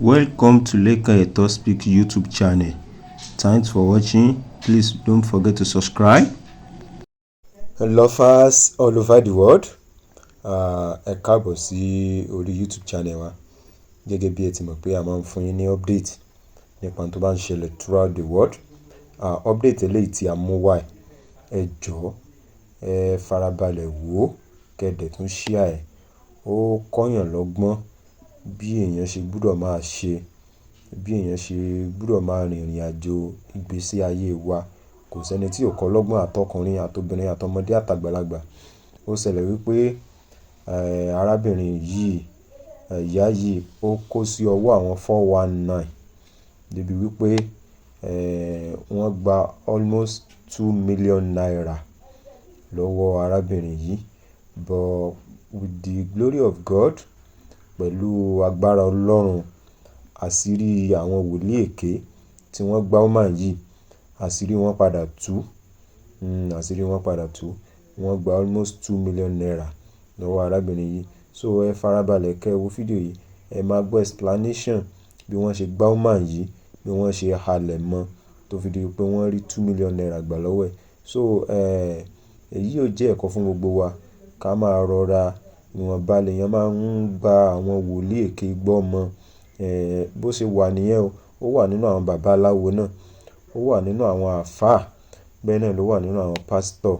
Welcome to Leka Eto Speak YouTube channel. Thanks for watching. Please don't forget to subscribe. Lovers all over the world, ẹ káàbọ̀ sí orí YouTube channel wa. Gẹ́gẹ́ bí ẹ ti mọ̀ pé a máa ń fún yín ní update nípa tó bá ń ṣẹlẹ̀ throughout the world. Update eléyìí tí a mú wá ẹ jọ̀ọ́ ẹ farabalẹ̀ wò kẹ́dẹ̀ tún share ẹ̀. Ó kọ́yàn lọ́gbọ́n bí èèyàn ṣe gbọ́dọ̀ máa ṣe, bí èèyàn ṣe gbọ́dọ̀ máa rìnrìn àjò ìgbésí ayé wa. Kò sẹ́ni tí ò kọ́ lọ́gbọ́n, àtọkùnrin àtobìnrin àtọmọdé àtàgbàlagbà. Ó ṣẹlẹ̀ wípé arábìnrin yìí, ìyá yìí ó kó sí ọwọ́ àwọn 419 débi wípé wọ́n gba almost 2 million naira lọ́wọ́ arábìnrin yìí. But with the glory of God, pẹ̀lú agbára Ọlọ́run, àṣírí àwọn wòlíì èké tí wọ́n gbá woman yìí, àṣírí wọn padà tú. Àṣírí wọn padà tú. Wọ́n gba almost 2 million naira lọ́wọ́ arábìnrin yìí. So ẹ farabalẹ̀ kẹ́ wo fídíò yìí, ẹ máa gbọ́ explanation bí wọ́n ṣe gbá woman yìí, bí wọ́n ṣe halẹ̀ mọ́ tó fi di pé wọ́n rí 2 million naira gbà lọ́wọ́ ẹ̀. So èyí yóò jẹ́ ẹ̀kọ́ fún gbogbo wa ká máa rọra. Ìwọ̀nba lèèyàn máa ń gba àwọn wòlíì èké gbọ́ mọ́. Bó ṣe wà nìyẹn o. Ó wà nínú àwọn babaláwo náà, ó wà nínú àwọn àfáà, bẹ́ẹ̀ náà ló wà nínú àwọn pastor.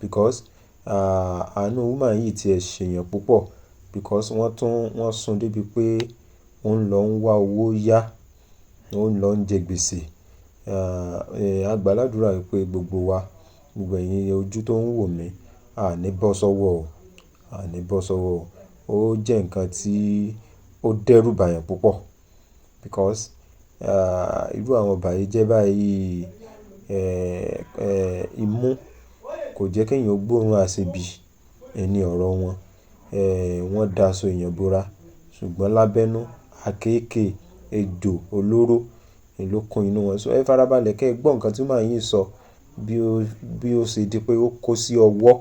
Because àánú woman yìí ti ẹ̀ ṣèyàn púpọ̀, because wọ́n sún débi pé ó ń lọ ń wá owó yá, ó ń lọ ń jẹ gbèsè. A gbà ládùrá wípé gbogbo wa, gbogbo ẹ̀yin ojú tó ń wò mí, a ní bọ́ sọ́wọ́ o, a ní bọ́ sọ́wọ́ o. Ó jẹ́ nǹkan tí ó dẹ́rù bàyàn púpọ̀, because irú àwọn ọbàyéjẹ́ báyìí, imú kò jẹ́ kí èèyàn gbóòórùn àṣebí ẹni ọ̀rọ̀ wọn. Wọ́n da aṣọ èèyàn bora, ṣùgbọ́n lábẹ́nú àkééke, ejò, olóró ló kún inú wọn. So ẹ farabalẹ̀ kẹ́ ẹ gbọ́ nǹkan tí màá yín sọ bí ó ṣe di pé ó kó sí ọwọ́.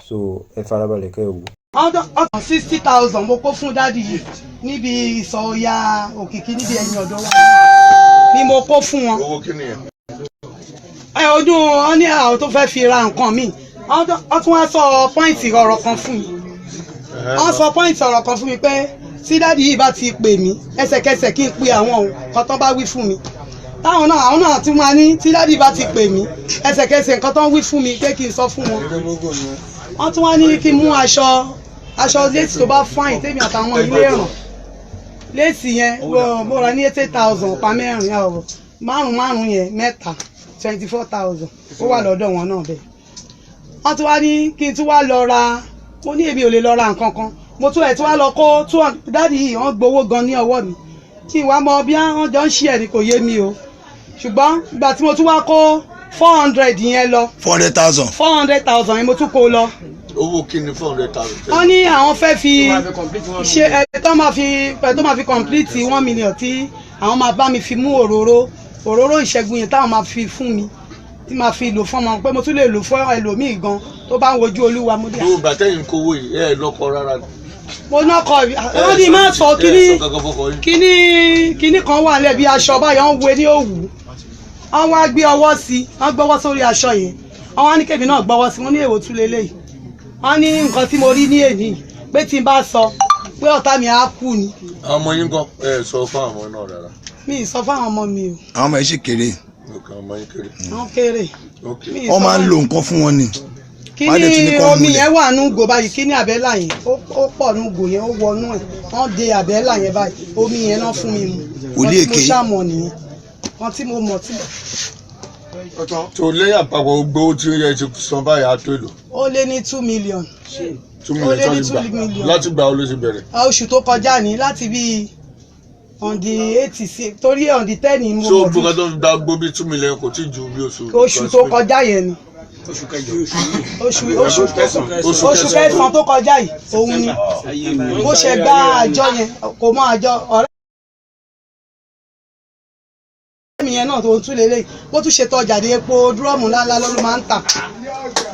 So ẹ farabalẹ̀ kẹ́ ẹ wò. 60,000 mo kó fún dádì yìí níbi ìsọ̀ya òkìkí níbi ẹ̀yìn ọ̀dọ́ wa ni mo kó fún wọn. Owó kí ni ẹ? Ọdún wọn ní àwọn tó fẹ́ fi ra nǹkan míì, wọ́n tún wá sọ pọ́ìntì ọ̀rọ̀ kan fún mi. Wọ́n sọ pọ́ìntì ọ̀rọ̀ kan fún mi pé tí dádì yìí bá ti pè mí ẹsẹ̀kẹsẹ̀ kí n pe àwọn nǹkan tó bá wí fún mi. Táwọn náà àwọn náà ti máa ní tí dádì bá ti pè mí ẹsẹ̀kẹsẹ̀ nǹkan tó ń wí fún mi pé kí n sọ fún wọn. Wọ́n tún wá ní kí n mú aṣọ léèsì tó bá fáìn tèmi àtàwọn ilé ràn. Léèsì yẹn mo rà ní 80,000 pa mẹ́rin ọ̀rọ̀ márùn-ún yẹn mẹ́ta 24,000 ó wà lọ́dọ̀ wọn náà bẹ́ẹ̀. Wọ́n tún wá ní kí n tún wá lọ ra, mo ní èmi ò lè lọ ra nǹkan kan. Mo tún wá lọ kó 200, dádì yìí wọ́n gbowó gan ní ọwọ́ mi. Kí n wá mọ bí wọ́n jọ ń ṣí ẹ̀ ní kò yé mi o. Ṣùgbọ́n ìgbà tí mo tún wá kó 400 yẹn lọ. 400,000 yẹn mo tún kó lọ. Owó kí ni 400,000? Wọ́n ní àwọn fẹ́ fi ṣe tó máa fi complete 1 million tí àwọn máa bá mi fi mú òróró ìṣẹ́gun yẹn táwọn máa fi fún mi tí máa fi lò fún ọmọ pé mo tún lè lò fún ẹlòmíì gan tó bá ń wojú Olúwa mo dé. Yóò bàtẹ́yìn kówó yìí ẹ lọ́kọ rárá. Mo nọkọ ó ní má sọ kíní kan wà lẹ́bi aṣọ báyọ̀ ń wé ní òwú. Wọ́n wá gbé ọwọ́ sí, wọ́n gbọ́wọ́ sórí aṣọ yẹn. Wọ́n wá ní kébì náà gbọ́wọ́ sí, wọ́n ní èwo tún lélẹ́yìí. Wọ́n ní nǹkan tí mo rí ní èní pé tí n bá sọ pé ọ̀tá mi á kú ni. Àwọn ọmọ yín gan ẹ sọ fún àwọn náà rárá. Mi ì sọ fún àwọn ọmọ mi o. Àwọn ọmọ yìí sì kéré. Ọmọ yín kéré. Wọ́n kéré. Wọ́n máa ń lo nǹkan fún wọn ni. Kíní omi yẹn wà nú gò báyìí, kíní àbẹ́là yẹn ó pọ̀ nú gò yẹn, ó wọnú ẹ̀. Wọ́n de àbẹ́là yẹn báyìí, omi yẹn náà fún mi mu. Wòlíì èké. Mo ṣàmọ̀ nìyẹn. Wọ́n tí mo mọ̀ tí. Tó lẹ́yìn àpapọ̀ gbowó tí ó yẹ ti san báyìí á tó èlò. Ó lé ní 2 million. 2 million sọ́ọ́ gbà láti gbà ó ló ti bẹ̀rẹ̀. Oṣù tó kọjá ní láti bí on the 8 torí on the 10 ni mo mọ̀. So gbogbo tó ń dá gbó bí 2 million kò tí ju bí oṣù tó kọjá yẹn ni. Oṣù kẹsàn-án tó kọjá yìí òun ni bó ṣe gba àjọ yẹn kò mọ àjọ ọ̀rẹ́ mi yẹn náà tó ń tún lélẹ́yìí bó tún ṣe tọ́jà dé epo dúrọ́ọ̀mù ńláńlá ló máa ń tà.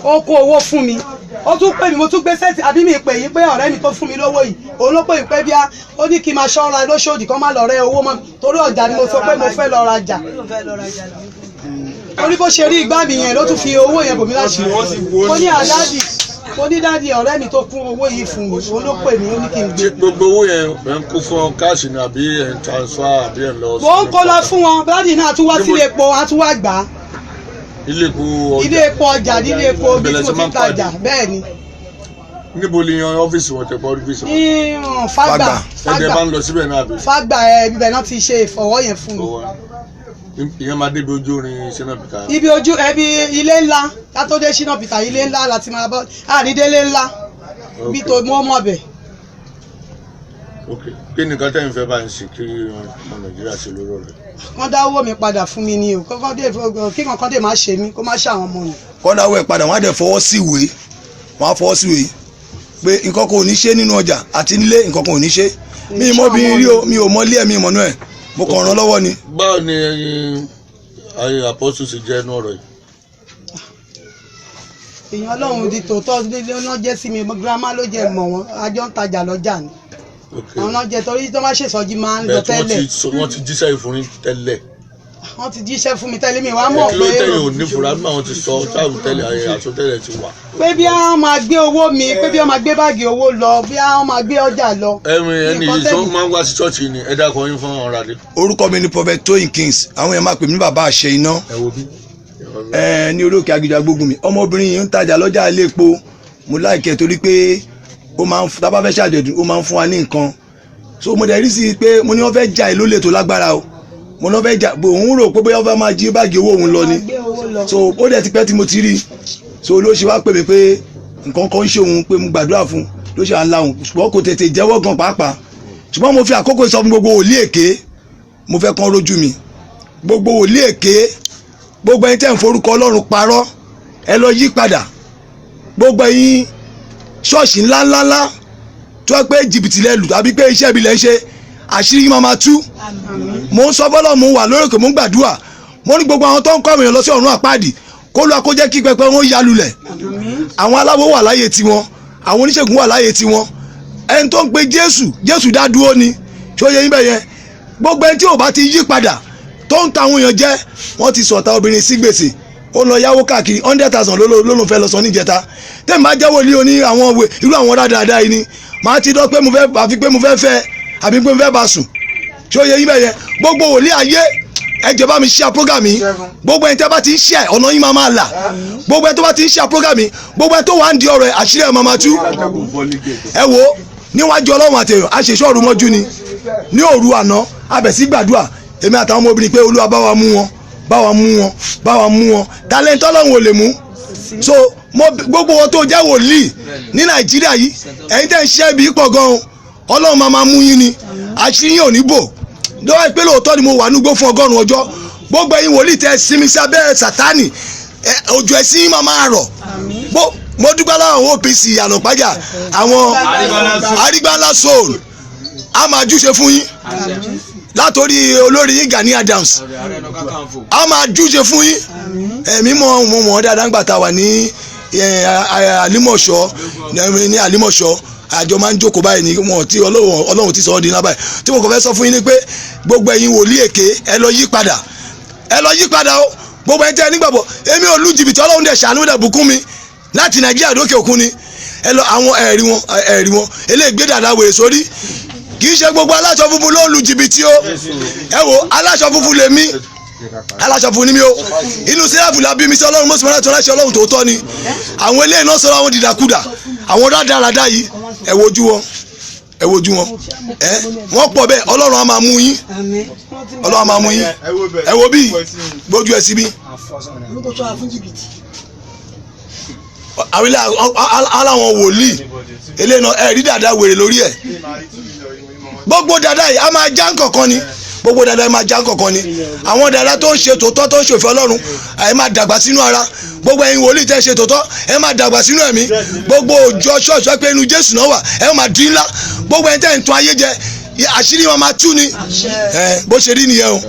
ó kó owó fún mi ó tún pè mí mo tún gbé sẹ́ẹ̀tì àbí mi pè yín pé ọ̀rẹ́ mi tó fún mi lówó yìí òun ló pè mí pé bíá ó ní kí n máa ṣọ́ra lóṣòdì kó má lọ rẹ owó mọ́ torí ọjà ni mo sọ pé mo fẹ́ lọ rajà torí bó ṣe rí igbá mi yẹn ló tún fi owó yẹn bò mí láṣìírí mo ní àdáàdì mo ní dáàdì ọ̀rẹ́ mi tó kún owó yìí fún mi òun ló pè mí ó ní kí n gbé. gbogbo owó yẹn ẹ̀ ń kó fún káàṣì ni àbí ẹ̀ ń transfer àbí ẹ̀ ń lọ. mo ń kó lọ fún wọn dáàdì náà tún wá sílé epo á tún wá gbà á. ilé epo ọjà nílé epo bí tí mo ti ń tajà bẹ́ẹ̀ ni. níbo ni yan ọ́fíìsì wọn tẹ kọ́ ọ́fíìsì wọn. ní Fágbà ẹ̀jẹ̀ bá ń lọ síbẹ̀ náà bí. Fágbà ibẹ̀ náà ti ṣe ìfọwọ́ yẹn fún mi. ìyẹn máa débi ojú orin Shina Peter. ibi ojú ẹbí ilé ńlá látọdé Shina Peter ilé ńlá láti máa bọ àrídélé ńlá bí tó mọ ọmọ bẹ. ok kí ni nǹkan tẹ́ ń fẹ́ bá ń ṣe kí ọmọ Nàìjíríà ṣe lóró rẹ̀. wọ́n dá owó mi padà fún mi ni o kí kankan dé máa ṣe mí kó má ṣe àwọn ọmọ mi. kọ́ dáwọ́ ẹ̀ padà wọ́n á dẹ̀ fọwọ́ sí ìwé wọ́n á fọwọ́ sí ìwé pé nǹkan kan ò ní ṣe nínú ọjà àti nílé nǹkan kan ò ní ṣe mi mọ́ bí rí o mi ò mọ ilé ẹ̀ mi ìmọ̀nú ẹ̀ mo kàn ràn lọ́wọ́ ni. báwo ni ayé apọ́sù ṣe jẹ́ inú ọ̀rọ̀ yìí. èèyàn Ọlọ́run di tòótọ́ ló jẹ́ sí mi girama ló jẹ́ mọ̀ wọ́n àjọ ń tajà lọ́jà ni àwọn náà jẹ torí tó má ṣèṣọ́jí máa ń lọ tẹ́lẹ̀. wọ́n ti jíṣẹ́ ìfúnni tẹ́lẹ̀. wọ́n ti jíṣẹ́ fún mi tẹ́lẹ̀ mi wàá mọ̀ pé. kí ló tẹ̀yìn ò ní fura bí àwọn ti sọ táwọn tẹ́lẹ̀ ayé àsọtẹ́lẹ̀ ti wà. pé bí àwọn máa gbé owó mi pé bí wọ́n máa gbé báàgì owó lọ bí àwọn máa gbé ọjà lọ. ẹni yìí tó máa ń wá sí ṣọ́ọ̀ṣì ni ẹ dákọ̀ yín fún ọ̀rọ̀ adé. orúkọ mi ni Prophet Toyin Kings àwọn yẹn máa pè mí bàbá àṣẹ iná. ẹ wo bí. ní orí òkè Agídí Agbógun mi ọmọbìnrin yìí ń tajà lọ́jà ilé epo mo láìkẹ́ torí pé ó máa ń tábà fẹ́ ṣàjọ̀dún ó máa ń fún wa ní nǹkan so mo dẹ̀ rí sí i pé mo ní wọ́n fẹ́ jà ìlú lè tó lágbára o mo ní wọ́n fẹ́ jà òun rò pé bóyá wọ́n fẹ́ máa jí báàgì owó òun lọ ni so ó dẹ̀ ti pẹ́ tí mo ti rí so ló ṣe wá pè mí pé nǹkan kan ń ṣe òun pé mo gbàdúrà fún ló ṣe à ń la òun ṣùgbọ́n kò tètè jẹ́wọ́ gan pàápàá ṣùgbọ́n mo fi àkókò sọ fún gbogbo wòlíì èké mo fẹ́ kán rójú mi gbogbo wòlíì èké gbogbo ẹ̀yin tẹ́ ń forúkọ Ọlọ́run parọ́ ẹ lọ yí padà gbogbo ẹ̀yin ṣọ́ọ̀ṣì ńláńláńlá tó pé jìbìtì lẹ lù tàbí pé iṣẹ́ ibi lẹ ń ṣe àṣírí yín máa tú mo ń sọ fọlọ́ mo wà lórí òkè mo ń gbàdúrà mo ní gbogbo àwọn tó ń kọ́ èèyàn lọ sí ọ̀run àpáàdì kó lọ kó jẹ́ kí pẹpẹ wọn ya lulẹ̀ àwọn aláwo wà láyé tiwọn àwọn oníṣègùn wà láyé tiwọn ẹni tó ń pe Jésù dá dúró ni ṣó yẹ yín bẹ́ẹ̀ yẹn gbogbo ẹni tí ò bá ti yí padà tó ń ta àwọn èèyàn jẹ wọ́n ti sọ̀tà obìnrin sí gbèsè ó lọ yáwó káàkiri 100,000 ló fẹ́ lọ sọ níjẹta tẹ́ máa jẹ́wọ́ ní oní àwọn irú àwọn dáadáa yìí ni máa ti dọ́ pé mo fẹ́ àfi pé mo fẹ́ fẹ́ àbí pé mo fẹ́ bá sùn ṣé ó yẹ yín bẹ́ẹ̀ yẹn gbogbo wòlíì ayé ẹ jẹ́ bá mi share program yìí gbogbo ẹni tẹ́ bá ti ń share ọ̀nà yín máa là gbogbo ẹni tó bá ti ń share program yìí gbogbo ẹni tó wà ń di ọ̀rọ̀ ẹ̀ àṣírí ẹ̀ máa tú ẹ wo níwájú Ọlọ́run àtẹ̀yàn àṣeṣọ́ ọ̀run mọ́jú ni ní òru àná abẹ̀sí gbàdúrà èmi àtàwọn ọmọbìnrin pé Olúwa bá wa mú wọn talent Ọlọ́run ò lè mú so gbogbo wọn tó jẹ́ wòlíì ní Nàìjíríà yìí ẹ̀yin tẹ́ ń ṣe ibi pọ̀ gan-an Ọlọ́run máa mú yín ni àṣírí yín ò ní bò lọ́wọ́ pé lóòótọ́ ni mo wà núgbó fún 100 ọjọ́ gbogbo ẹ̀yin wòlíì tẹ́ sinmi sí abẹ́rẹ́ Sátánì òjò ẹ̀sìn yín máa rọ̀ mo dúpẹ́ láwọn àwọn OPC ànàpájà àwọn Arígbáńlá soul a máa júṣe fún yín látòrí olórí yín Gani Adams a máa júṣe fún yín ẹ̀mí mọ̀ dáadáa ńgbà tá a wà ní Àlímọ̀ṣọ́ ní Àlímọ̀ṣọ́ àjọ máa ń jókòó báyìí ní wọn tí Ọlọ́run ti sọ ọ́ di ńlá báyìí tí mo kàn fẹ́ sọ fún yín ni pé gbogbo ẹ̀yin wòlíì èké ẹ lọ yí padà o gbogbo ẹ̀yin tẹ́ ẹ nígbàgbọ́ èmi ò lu jìbìtì Ọlọ́run dẹ̀ ṣàánú dẹ̀ bùkún mi láti Nàìjíríà lókè òkun ni ẹ lọ àwọn ẹ̀rí wọn eléègbé dàda wèrè sórí kì í ṣe gbogbo aláṣọ funfun ló lu jìbìtì o ẹ wo aláṣọ funfun lèmi aláṣọ funfun ni mi o inú sẹ́yàfù la bí mi sí Ọlọ́run mọ́sùmọ́lá tó láṣẹ Ọlọ́run tòótọ́ ni àwọn eléyìí náà sọ̀rọ̀ àwọn dìdàkudà àwọn dáadáa yìí ẹ wojú wọn wọ́n pọ̀ bẹ́ẹ̀ Ọlọ́run á máa mú yín ẹ wo bí gbójú ẹ sí bí àwọn ilé aláwọn wòlíì eléyìí náà ẹ rí dáadáa wèrè lórí ẹ gbogbo dáadáa yìí a máa já nǹkankan ni gbogbo dáadáa máa já nǹkankan ni àwọn dáadáa tó ń ṣe tòótọ́ tó ń ṣòfin Ọlọ́run ẹ máa dàgbà sínú ara gbogbo ẹ̀yin wòlíì tẹ́ ṣe tòótọ́ ẹ máa dàgbà sínú ẹ̀mí gbogbo òjò ṣọ́ọ̀ṣì pé inú Jésù náà wà ẹ máa dín ńlá gbogbo ẹ̀yin tẹ́ ń tún ayé jẹ àṣírí wọn máa tú ni bó ṣe rí nìyẹn o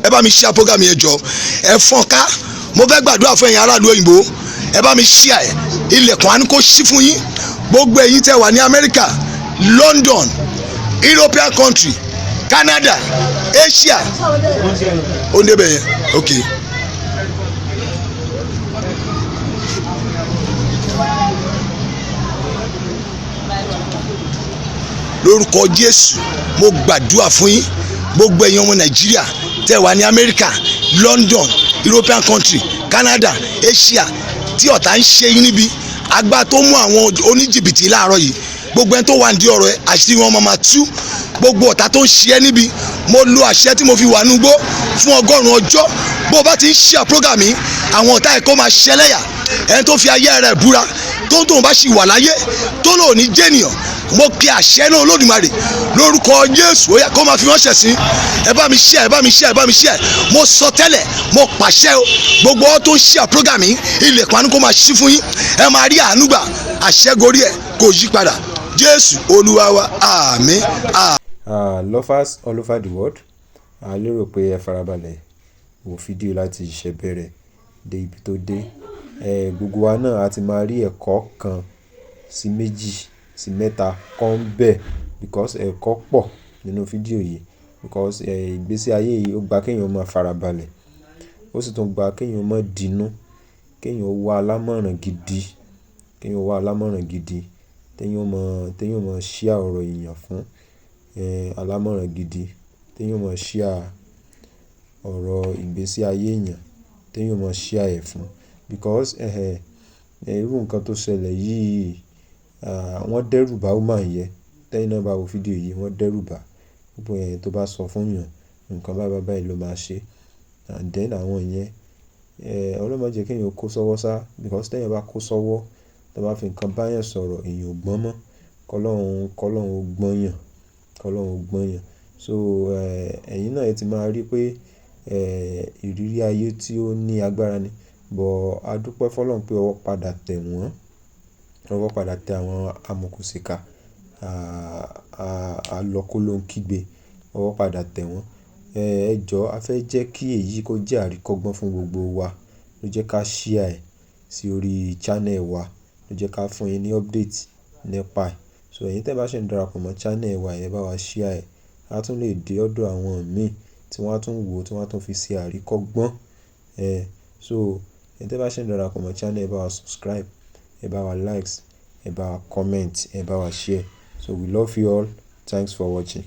ẹ bá mi share program yẹn jọ ẹ fọ́n ká mo fẹ́ gbàdúrà fún ẹ̀yin aráàlú òyìnbó ẹ bá mi share ẹ̀ ilẹ̀kùn àánú kó ṣí fún yín gbogbo ẹ̀yin tẹ́ wà ní Amẹ́ríkà, London, European country, Canada, Asia ó ń débẹ̀ yẹn ok. lórúkọ Jésù mo gbàdúrà fún yín gbogbo ẹ̀yin ọmọ Nàìjíríà tẹ́ wà ní Amẹ́ríkà, London, European country, Canada, Asia tí ọ̀tá ń ṣe yín níbi agbá tó mú àwọn oníjìbìtì láàárọ̀ yìí gbogbo ẹni tó wà ní ọ̀rọ̀ ẹ àṣírí wọn máa tú gbogbo ọ̀tá tó ń ṣe ẹ́ níbi mo lo àṣẹ tí mo fi wà núgbó fún 100 ọjọ́ bó o bá ti ń ṣe program yìí àwọn ọ̀tá ẹ̀ kó máa ṣẹlẹ́yà ẹni tó fi ayé rẹ̀ búra tóun bá ṣì wà láyé tó lò ní jẹ́nìyàn mo pe àṣẹ náà Olódùmarè lórúkọ Jésù ó yá kó máa fi wọ́n ṣẹ̀sín ẹ bá mi share ẹ bá mi share ẹ bá mi share mo sọ tẹ́lẹ̀ mo pàṣẹ o gbogbo ọ tó ń share program yìí ilẹ̀kùn àánú kó máa ṣí fún yín ẹ máa rí àánú gbà àṣẹ gorí ẹ kò yí padà Jésù Olúwa wa àmín. Lovers all over the world a lérò pé ẹ farabalẹ̀ wo fídíò láti ṣe bẹ̀rẹ̀ dé ibi tó dé gbogbo wa náà a ti máa rí ẹ̀kọ́ kan sí méjì sí mẹ́ta kan bẹ́ẹ̀ because ẹ̀kọ́ pọ̀ nínú fídíò yìí because ìgbésí ayé yìí ó gba kéèyàn máa farabalẹ̀ ó sì tún gba kéèyàn máa dínú kéèyàn wá alámọ̀ràn gidi téèyàn máa share ọ̀rọ̀ èèyàn fún alámọ̀ràn gidi téèyàn máa share ọ̀rọ̀ ìgbésí ayé èèyàn téèyàn máa share ẹ̀ fún because irú nǹkan tó ṣẹlẹ̀ yìí wọ́n dẹ́rù bà woman yẹn tẹ́yìn náà bá wo fídíò yìí wọ́n dẹ́rù bà gbogbo ẹ̀yìn tó bá sọ fún yàn nǹkan báyìí ló máa ṣe and then àwọn yẹn Ọlọ́run má jẹ́ kéèyàn kó sọ́wọ́ sá because tẹ́yìn bá kó sọ́wọ́ tó bá fi nǹkan báyàn sọ̀rọ̀ èèyàn ò gbọ́n mọ́ kọ́lọ́run ó gbọ́n yàn so ẹ̀yin náà ẹ ti máa rí pé ìrírí ayé tí ó ní agbára ni bọ̀ a dúpẹ́ fọ́lọ́run pé ọwọ́ padà tẹ̀ àwọn amọ̀kùnsìkà alọ́kólóńkígbe ọwọ́ padà tẹ̀ wọ́n ẹ jọ̀ọ́ a fẹ́ jẹ́ kí èyí kó jẹ́ àríkọ́gbọ́n fún gbogbo wa ló jẹ́ ká share ẹ̀ sí orí channel wa ló jẹ́ ká fún yín ní update nípa ẹ̀ so ẹ̀yin tẹ́ bá ṣe ń darapọ̀ mọ́ channel wa yẹn bá wa share ẹ̀ á tún lè dé ọ̀dọ̀ àwọn míì tí wọ́n á tún wò tí wọ́n á tún fi ṣe àríkọ́gbọ́n so ẹ̀yin tẹ́ bá ṣe ń darapọ̀ mọ́ channel ẹ bá wa subscribe ẹ bá wa likes ẹ bá wa comment ẹ bá wa share so we love you all, thanks for watching.